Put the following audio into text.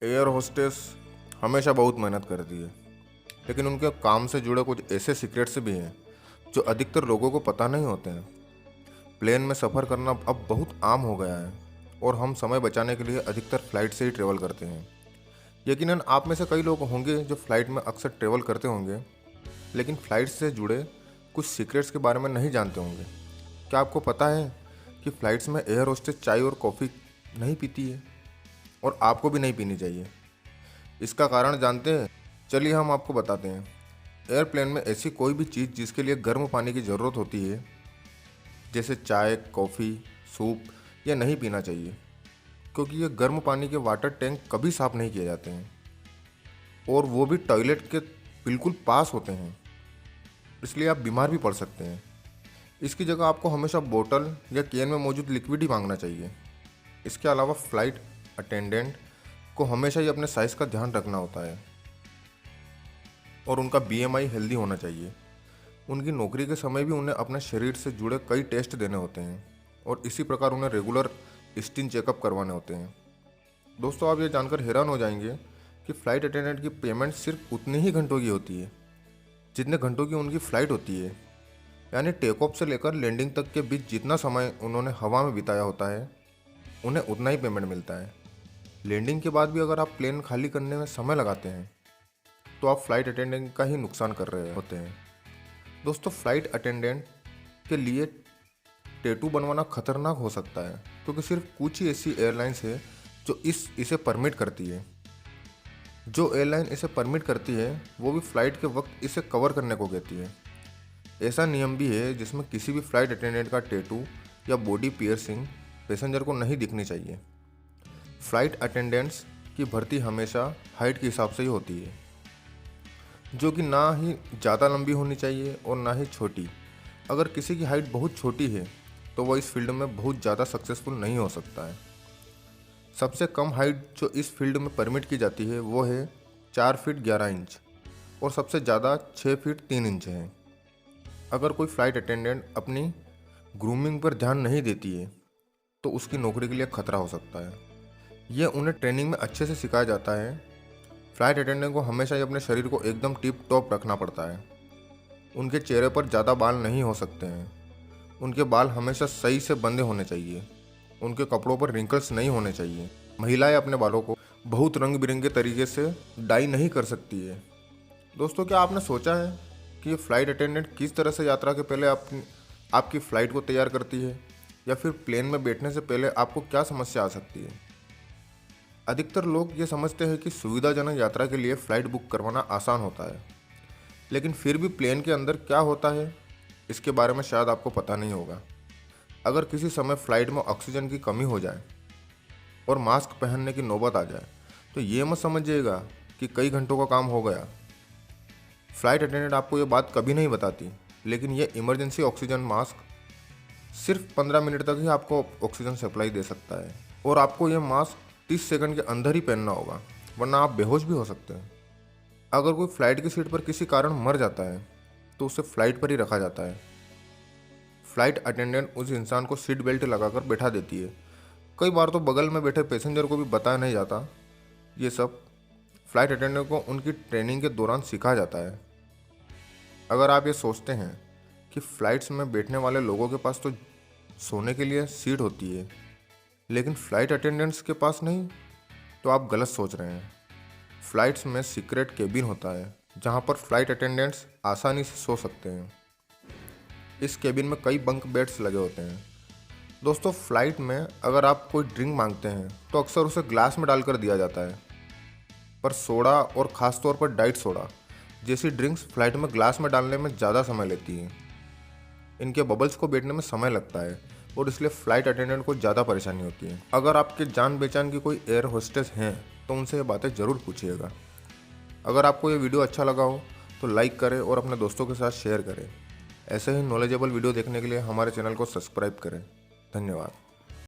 Air hostess हमेशा बहुत मेहनत करती है, लेकिन उनके काम से जुड़े कुछ ऐसे सीक्रेट्स भी हैं जो अधिकतर लोगों को पता नहीं होते हैं। प्लेन में सफ़र करना अब बहुत आम हो गया है और हम समय बचाने के लिए अधिकतर फ़्लाइट से ही ट्रेवल करते हैं। यकीनन आप में से कई लोग होंगे जो फ़्लाइट में अक्सर ट्रेवल करते होंगे, लेकिन फ़्लाइट से जुड़े कुछ सीक्रेट्स के बारे में नहीं जानते होंगे। क्या आपको पता है कि फ़्लाइट्स में एयर होस्टेस चाय और कॉफ़ी नहीं पीती है और आपको भी नहीं पीनी चाहिए? इसका कारण जानते हैं? चलिए हम आपको बताते हैं। एयरप्लेन में ऐसी कोई भी चीज़ जिसके लिए गर्म पानी की ज़रूरत होती है, जैसे चाय, कॉफ़ी, सूप, या नहीं पीना चाहिए, क्योंकि ये गर्म पानी के वाटर टैंक कभी साफ़ नहीं किए जाते हैं और वो भी टॉयलेट के बिल्कुल पास होते हैं, इसलिए आप बीमार भी पड़ सकते हैं। इसकी जगह आपको हमेशा बोतल या कैन में मौजूद लिक्विड ही मांगना चाहिए। इसके अलावा फ़्लाइट अटेंडेंट को हमेशा ही अपने साइज़ का ध्यान रखना होता है और उनका बीएमआई हेल्दी होना चाहिए। उनकी नौकरी के समय भी उन्हें अपने शरीर से जुड़े कई टेस्ट देने होते हैं और इसी प्रकार उन्हें रेगुलर स्किन चेकअप करवाने होते हैं। दोस्तों, आप ये जानकर हैरान हो जाएंगे कि फ़्लाइट अटेंडेंट की पेमेंट सिर्फ उतने ही घंटों की होती है जितने घंटों की उनकी फ़्लाइट होती है। यानी टेक ऑफ से लेकर लैंडिंग तक के बीच जितना समय उन्होंने हवा में बिताया होता है, उन्हें उतना ही पेमेंट मिलता है। लैंडिंग के बाद भी अगर आप प्लेन खाली करने में समय लगाते हैं तो आप फ़्लाइट अटेंडेंट का ही नुकसान कर रहे होते हैं। दोस्तों, फ़्लाइट अटेंडेंट के लिए टैटू बनवाना खतरनाक हो सकता है, क्योंकि सिर्फ कुछ ही ऐसी एयरलाइंस है जो इसे परमिट करती है। जो एयरलाइन इसे परमिट करती है वो भी फ़्लाइट के वक्त इसे कवर करने को कहती है। ऐसा नियम भी है जिसमें किसी भी फ़्लाइट अटेंडेंट का टैटू या बॉडी पियर्सिंग पैसेंजर को नहीं दिखनी चाहिए। फ़्लाइट अटेंडेंट्स की भर्ती हमेशा हाइट के हिसाब से ही होती है, जो कि ना ही ज़्यादा लंबी होनी चाहिए और ना ही छोटी। अगर किसी की हाइट बहुत छोटी है तो वह इस फील्ड में बहुत ज़्यादा सक्सेसफुल नहीं हो सकता है। सबसे कम हाइट जो इस फील्ड में परमिट की जाती है वो है 4 फीट 11 इंच और सबसे ज़्यादा 6 फीट 3 इंच है। अगर कोई फ़्लाइट अटेंडेंट अपनी ग्रूमिंग पर ध्यान नहीं देती है तो उसकी नौकरी के लिए खतरा हो सकता है। यह उन्हें ट्रेनिंग में अच्छे से सिखाया जाता है। फ़्लाइट अटेंडेंट को हमेशा ही अपने शरीर को एकदम टिप टॉप रखना पड़ता है। उनके चेहरे पर ज़्यादा बाल नहीं हो सकते हैं। उनके बाल हमेशा सही से बंधे होने चाहिए। उनके कपड़ों पर रिंकल्स नहीं होने चाहिए। महिलाएं अपने बालों को बहुत रंग बिरंगे तरीके से डाई नहीं कर सकती है। दोस्तों, क्या आपने सोचा है कि फ़्लाइट अटेंडेंट किस तरह से यात्रा के पहले आपकी फ़्लाइट को तैयार करती है, या फिर प्लेन में बैठने से पहले आपको क्या समस्या आ सकती है? अधिकतर लोग ये समझते हैं कि सुविधाजनक यात्रा के लिए फ़्लाइट बुक करवाना आसान होता है, लेकिन फिर भी प्लेन के अंदर क्या होता है इसके बारे में शायद आपको पता नहीं होगा। अगर किसी समय फ़्लाइट में ऑक्सीजन की कमी हो जाए और मास्क पहनने की नौबत आ जाए तो ये मत समझिएगा कि कई घंटों का काम हो गया। फ़्लाइट अटेंडेंट आपको ये बात कभी नहीं बताती, लेकिन ये इमरजेंसी ऑक्सीजन मास्क सिर्फ 15 मिनट तक ही आपको ऑक्सीजन सप्लाई दे सकता है और आपको ये मास्क 30 सेकंड के अंदर ही पहनना होगा, वरना आप बेहोश भी हो सकते हैं। अगर कोई फ़्लाइट की सीट पर किसी कारण मर जाता है तो उसे फ़्लाइट पर ही रखा जाता है। फ़्लाइट अटेंडेंट उस इंसान को सीट बेल्ट लगाकर बैठा देती है। कई बार तो बगल में बैठे पैसेंजर को भी बताया नहीं जाता। ये सब फ़्लाइट अटेंडेंट को उनकी ट्रेनिंग के दौरान सिखाया जाता है। अगर आप ये सोचते हैं कि फ़्लाइट्स में बैठने वाले लोगों के पास तो सोने के लिए सीट होती है, लेकिन फ़्लाइट अटेंडेंट्स के पास नहीं, तो आप गलत सोच रहे हैं। फ़्लाइट्स में सीक्रेट केबिन होता है जहां पर फ़्लाइट अटेंडेंट्स आसानी से सो सकते हैं। इस केबिन में कई बंक बेड्स लगे होते हैं। दोस्तों, फ़्लाइट में अगर आप कोई ड्रिंक मांगते हैं तो अक्सर उसे ग्लास में डालकर दिया जाता है, पर सोडा और ख़ास तौर पर डाइट सोडा जैसी ड्रिंक्स फ़्लाइट में ग्लास में डालने में ज़्यादा समय लेती हैं। इनके बबल्स को बैठने में समय लगता है और इसलिए फ़्लाइट अटेंडेंट को ज़्यादा परेशानी होती है। अगर आपके जान पहचान की कोई एयर होस्टेस हैं तो उनसे ये बातें ज़रूर पूछिएगा। अगर आपको ये वीडियो अच्छा लगा हो तो लाइक करें और अपने दोस्तों के साथ शेयर करें। ऐसे ही नॉलेजेबल वीडियो देखने के लिए हमारे चैनल को सब्सक्राइब करें। धन्यवाद।